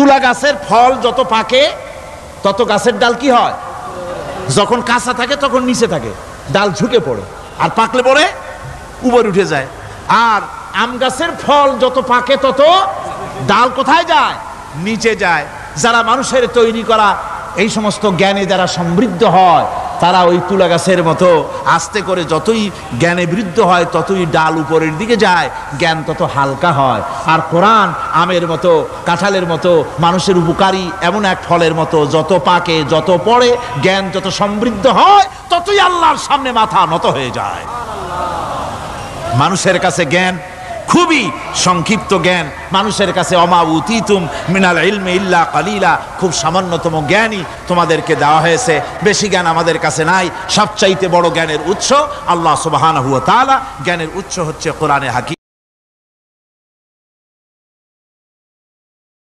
তুলা গাছের ফল যত পাকে তত গাছের ডাল কি হয়, যখন কাঁচা থাকে তখন নিচে থাকে, ডাল ঝুঁকে পড়ে, আর পাকলে পরে উপরে উঠে যায়। আর আম গাছের ফল যত পাকে তত ডাল কোথায় যায়, নিচে যায়। যারা মানুষের তৈরি করা এই সমস্ত জ্ঞানে যারা সমৃদ্ধ হয়, তারা ওই তুলা গাছের মতো আস্তে করে যতই জ্ঞানে বৃদ্ধ হয় ততই ডাল উপরের দিকে যায়, জ্ঞান তত হালকা হয়। আর কোরআন আমের মতো, কাঁঠালের মতো, মানুষের উপকারী এমন এক ফলের মতো, যত পাকে যত পড়ে জ্ঞান যত সমৃদ্ধ হয় ততই আল্লাহর সামনে মাথা নত হয়ে যায়। মানুষের কাছে জ্ঞান খুবই সংক্ষিপ্ত জ্ঞান, মানুষের কাছে অমা উতিতুম মিনাল ইলমি ইল্লা কালিলা, খুব সামান্যতম জ্ঞানই তোমাদেরকে দেওয়া হয়েছে, বেশি জ্ঞান আমাদের কাছে নাই। সবচাইতে বড় জ্ঞানের উৎস আল্লাহ সুবহানাহু ওয়া তাআলা, জ্ঞানের উৎস হচ্ছে কোরআনে হাকিম।